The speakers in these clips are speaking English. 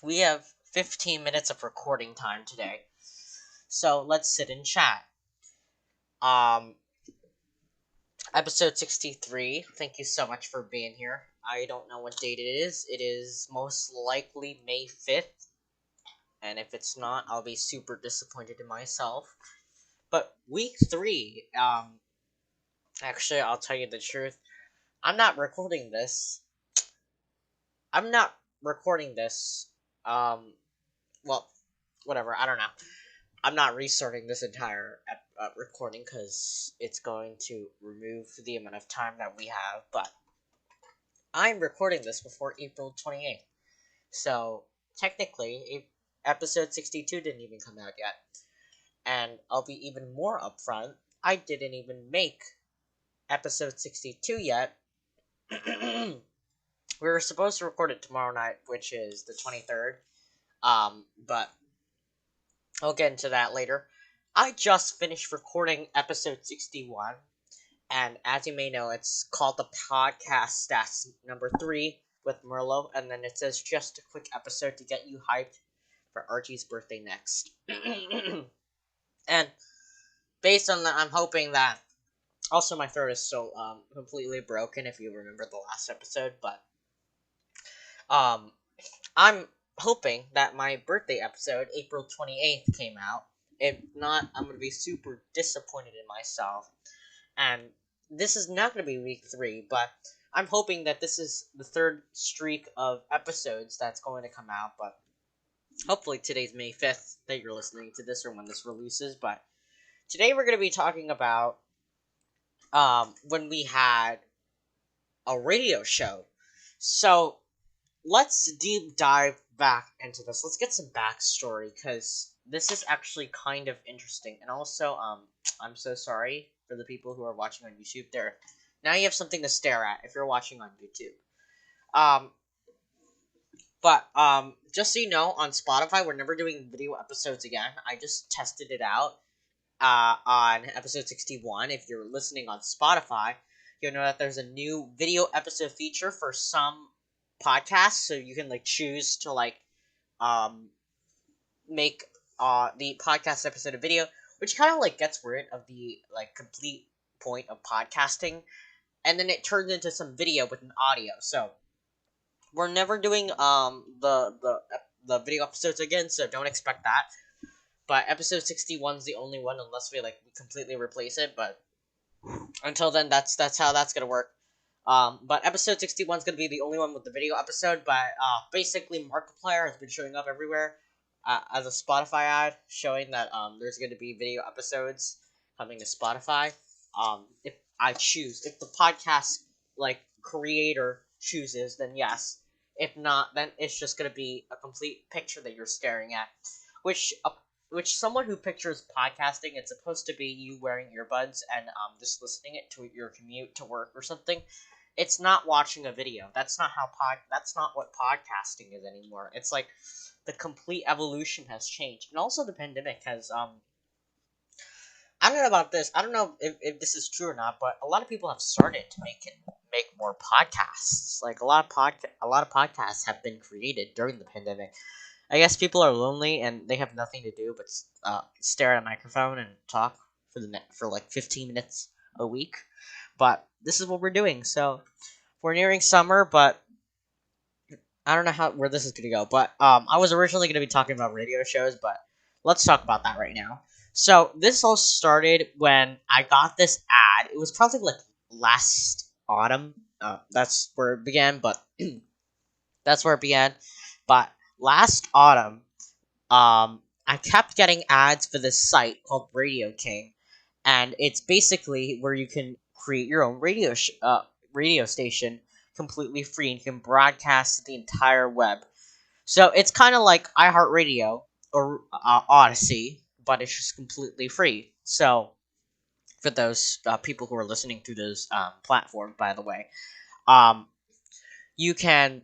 We have 15 minutes of recording time today. So let's sit and chat. Um, Episode 63. Thank you so much for being here. I don't know what date it is. It is most likely May 5th. And if it's not, I'll be super disappointed in myself. But week 3, actually, I'll tell you the truth. I'm not recording this. I'm not recording this. Um, well, whatever. I don't know. I'm not restarting this entire recording because it's going to remove the amount of time that we have. But I'm recording this before April 28th. So technically, episode 62 didn't even come out yet. And I'll be even more upfront. I didn't even make episode 62 yet. We were supposed to record it tomorrow night, which is the 23rd. But I'll get into that later. I just finished recording episode 61, and as you may know, it's called the podcast stats number 3 with Murilo, and then it says just a quick episode to get you hyped for Archie's birthday next. And based on that, I'm hoping that, also my throat is still completely broken if you remember the last episode, but I'm hoping that my birthday episode, April 28th, came out. If not, I'm going to be super disappointed in myself. And this is not going to be week 3, but I'm hoping that this is the third streak of episodes that's going to come out. But hopefully today's May 5th that you're listening to this or when this releases. But today we're going to be talking about when we had a radio show. So let's deep dive back into this. Let's get some backstory because this is actually kind of interesting. And also, I'm so sorry for the people who are watching on YouTube. There, now you have something to stare at if you're watching on YouTube. But just so you know, on Spotify, we're never doing video episodes again. I just tested it out on episode 61. If you're listening on Spotify, you'll know that there's a new video episode feature for some podcasts, so you can choose to make the podcast episode a video, which kind of gets rid of the complete point of podcasting, and then it turns into some video with an audio. So we're never doing the video episodes again, so don't expect that. But episode 61 is the only one, unless we completely replace it. But until then, that's how that's gonna work. But episode 61 is going to be the only one with the video episode, but basically Markiplier has been showing up everywhere as a Spotify ad, showing that there's going to be video episodes coming to Spotify. If the podcast creator chooses, then yes. If not, then it's just going to be a complete picture that you're staring at, which someone who pictures podcasting, it's supposed to be you wearing earbuds and just listening it to your commute to work or something. It's not watching a video. That's not what podcasting is anymore. It's the complete evolution has changed. And also the pandemic has I don't know about this. I don't know if this is true or not, but a lot of people have started to make more podcasts. A lot of podcasts have been created during the pandemic. I guess people are lonely and they have nothing to do but stare at a microphone and talk for 15 minutes a week. But this is what we're doing. So we're nearing summer, but I don't know where this is gonna go. But I was originally gonna be talking about radio shows, but let's talk about that right now. So this all started when I got this ad. It was probably last autumn. That's where it began, but that's where it began. But last autumn, I kept getting ads for this site called Radio King, and it's basically where you can create your own radio station completely free, and you can broadcast the entire web. So it's kind of like iHeartRadio or Odyssey, but it's just completely free. So for those people who are listening through those platforms, by the way, you can.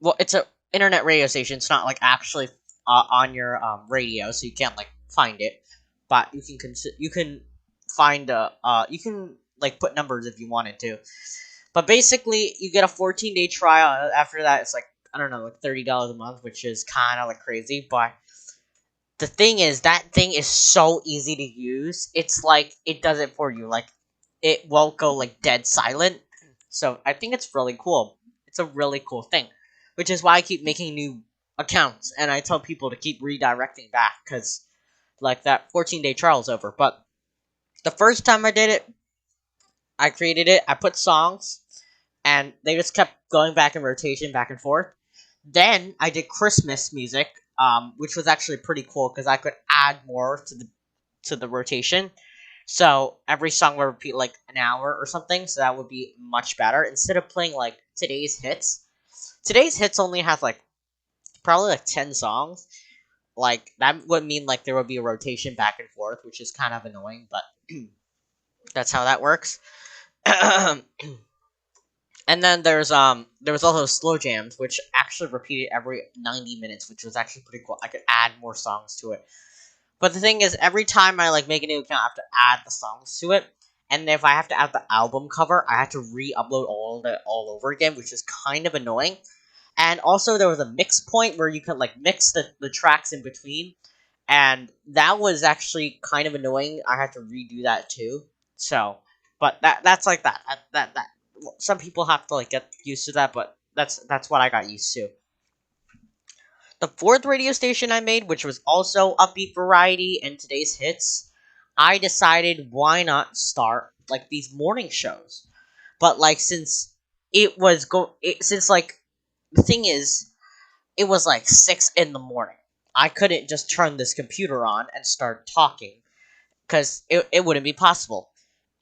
Well, it's a internet radio station. It's not actually on your radio, so you can't find it. But you can find you can put numbers if you wanted to. But basically, you get a 14-day trial. After that, it's I don't know, like $30 a month, which is kind of like crazy. But the thing is, that thing is so easy to use. It's like it does it for you. Like it won't go like dead silent. So I think it's really cool. It's a really cool thing, which is why I keep making new accounts and I tell people to keep redirecting back because like that 14-day trial is over. But the first time I did it, I created it. I put songs, and they just kept going back in rotation, back and forth. Then I did Christmas music, which was actually pretty cool because I could add more to the rotation. So every song would repeat like an hour or something. So that would be much better instead of playing like today's hits. Today's hits only has like probably like 10 songs. Like that would mean like there would be a rotation back and forth, which is kind of annoying, but that's how that works. And then there was also slow jams, which actually repeated every 90 minutes, which was actually pretty cool. I could add more songs to it. But the thing is, every time I like make a new account, I have to add the songs to it. And if I have to add the album cover, I have to re-upload all of it all over again, which is kind of annoying. And also there was a mix point where you could like mix the tracks in between. And that was actually kind of annoying. I had to redo that too. So, but that's like that. That some people have to like get used to that, but that's what I got used to. The fourth radio station I made, which was also upbeat variety and today's hits, I decided why not start like these morning shows. But like since since like the thing is it was like 6 in the morning. I couldn't just turn this computer on and start talking because it wouldn't be possible.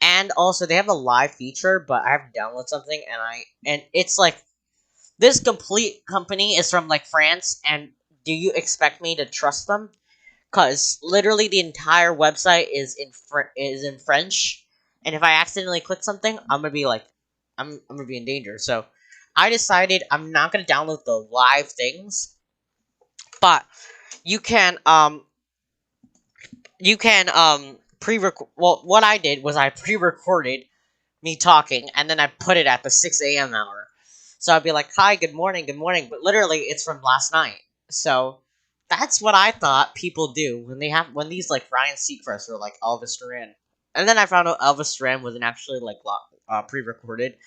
And also they have a live feature, but I have to download something and it's like this complete company is from like France, and do you expect me to trust them? Cause literally the entire website is in French, and if I accidentally click something, I'm gonna be like, I'm gonna be in danger. So I decided I'm not gonna download the live things, but you can pre-record. Well, what I did was I pre-recorded me talking, and then I put it at the 6 a.m. hour. So I'd be like, "Hi, good morning, good morning," but literally it's from last night. So that's what I thought people do when these like Ryan Seacrest or like Elvis Duran. And then I found out Elvis Duran wasn't actually like pre-recorded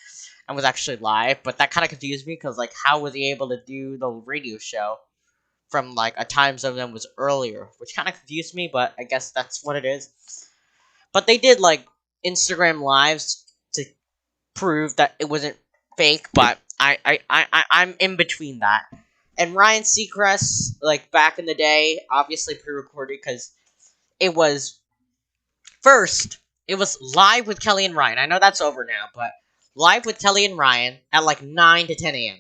and was actually live, but that kind of confused me because like how was he able to do the radio show from like a time zone that was earlier, which kind of confused me, but I guess that's what it is. But they did like Instagram lives to prove that it wasn't fake, but I'm in between that. And Ryan Seacrest, like back in the day, obviously pre-recorded because it was first. It was live with Kelly and Ryan. I know that's over now, but live with Kelly and Ryan at like 9 to 10 a.m.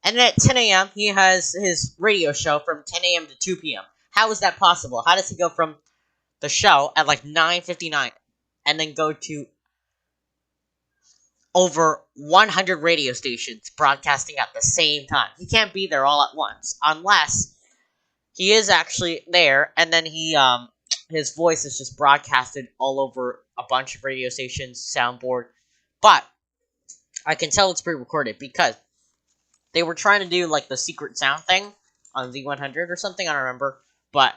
And then at 10 a.m., he has his radio show from 10 a.m. to 2 p.m. How is that possible? How does he go from the show at like 9:59 and then go to over 100 radio stations broadcasting at the same time? He can't be there all at once unless he is actually there, and then his voice is just broadcasted all over a bunch of radio stations, soundboard. But I can tell it's pre-recorded because they were trying to do like the secret sound thing on Z100 or something. I don't remember, but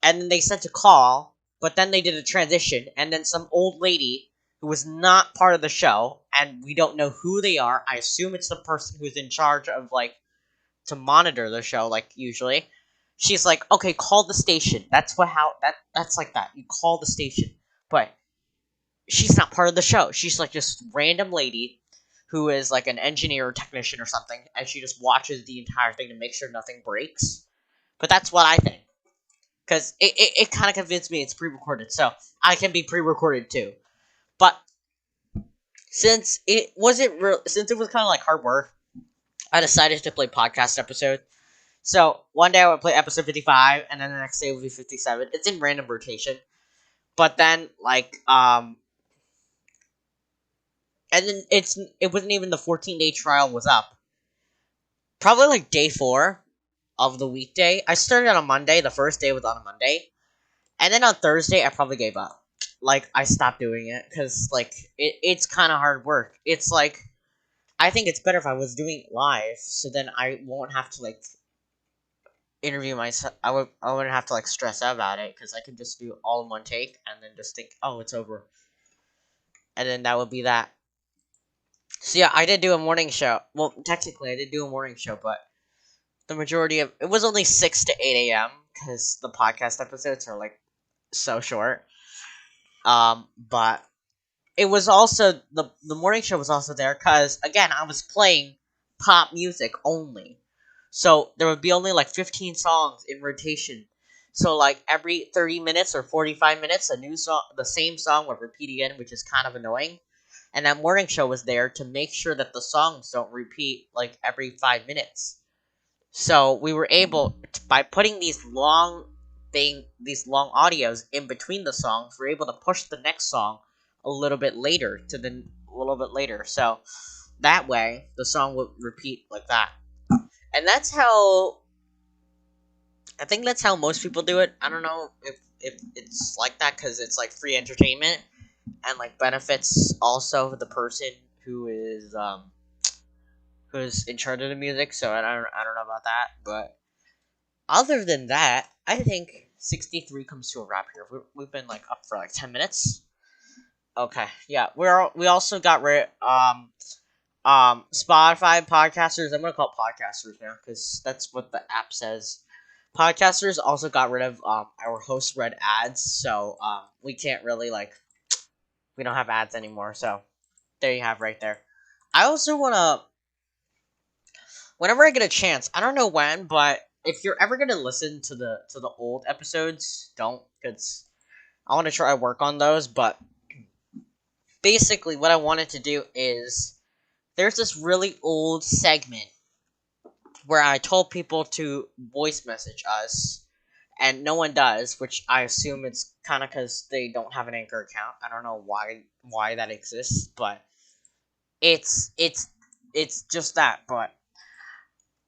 and then they sent a call, but then they did a transition, and then some old lady who was not part of the show, and we don't know who they are. I assume it's the person who's in charge of like to monitor the show, like usually. She's like, okay, call the station. That's like that. You call the station, but she's not part of the show. She's like just random lady who is like an engineer or technician or something, and she just watches the entire thing to make sure nothing breaks. But that's what I think. Because it kind of convinced me it's pre-recorded, so I can be pre-recorded too. But since it wasn't since it was kind of like hard work, I decided to play podcast episode. So one day I would play episode 55, and then the next day would be 57. It's in random rotation. But then and then it wasn't even the 14-day trial was up. Probably like day 4 of the weekday. I started on a Monday. The first day was on a Monday. And then on Thursday, I probably gave up. Like, I stopped doing it because, like, it's kind of hard work. It's like, I think it's better if I was doing it live, so then I won't have to like interview myself. I wouldn't have to like stress out about it because I could just do all in one take and then just think, oh, it's over, and then that would be that. So yeah, I did do a morning show. Well, technically, I did do a morning show, but the majority of it was only 6 to 8 a.m. because the podcast episodes are like so short. But it was also the morning show was also there because again I was playing pop music only, so there would be only like 15 songs in rotation. So like every 30 minutes or 45 minutes, a new song, the same song would repeat again, which is kind of annoying. And that morning show was there to make sure that the songs don't repeat like every 5 minutes. So we were able by putting these long audios in between the songs, we're able to push the next song a little bit later to the a little bit later. So that way the song would repeat like that. And that's how I think that's how most people do it. I don't know if it's like that cuz it's like free entertainment and like benefits also the person who is who's in charge of the music. So I don't know about that, but other than that, I think 63 comes to a wrap here. We've been like up for like 10 minutes. Okay, yeah, we also got rid Spotify podcasters. I'm gonna call it podcasters now because that's what the app says. Podcasters also got rid of our host read ads, so we can't really like we don't have ads anymore. So there you have right there. I also wanna whenever I get a chance, I don't know when, but if you're ever gonna listen to the old episodes, don't because I want to try to work on those. But basically, what I wanted to do is there's this really old segment where I told people to voice message us, and no one does, which I assume it's kind of because they don't have an Anchor account. I don't know why that exists, but it's it's it's just that. But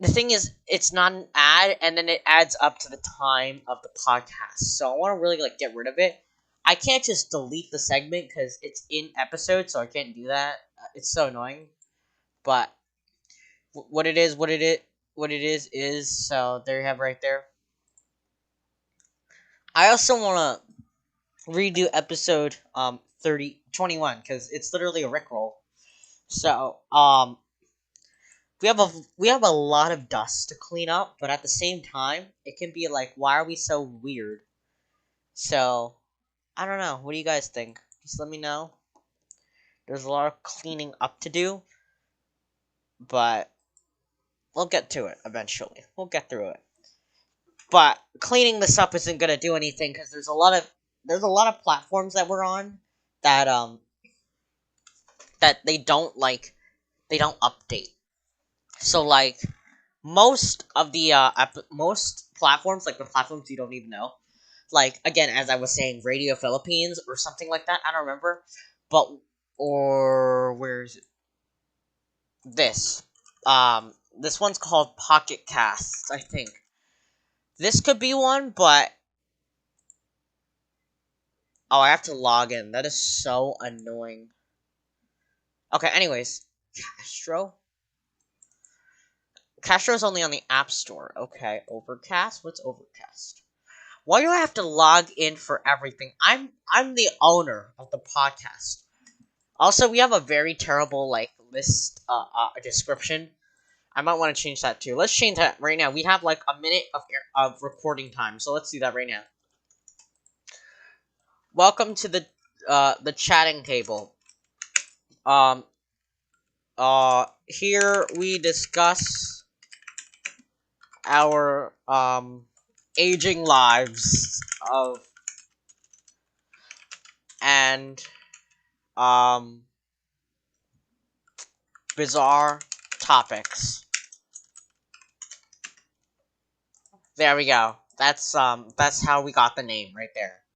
the thing is, it's not an ad, and then it adds up to the time of the podcast. So I want to really like get rid of it. I can't just delete the segment because it's in episode, so I can't do that. It's so annoying. But what it is. So there you have right there. I also want to redo episode 21 because it's literally a rickroll. So we have a lot of dust to clean up, but at the same time, it can be like, why are we so weird? So I don't know. What do you guys think? Just let me know. There's a lot of cleaning up to do, but we'll get to it eventually. We'll get through it. But cleaning this up isn't gonna do anything because there's a lot of platforms that we're on that that they don't update. So like most of the most platforms, like the platforms you don't even know, like again as I was saying, Radio Philippines or something like that. I don't remember, but or where's this? This one's called Pocket Casts. I think this could be one, but oh, I have to log in. That is so annoying. Okay, anyways, Castro. Castro's only on the App Store. Okay, Overcast. What's Overcast? Why do I have to log in for everything? I'm the owner of the podcast. Also, we have a very terrible like list description. I might want to change that too. Let's change that right now. We have like a minute of recording time, so let's do that right now. Welcome to the chatting table. Um here we discuss our aging lives of and um bizarre topics. There we go. That's how we got the name right there.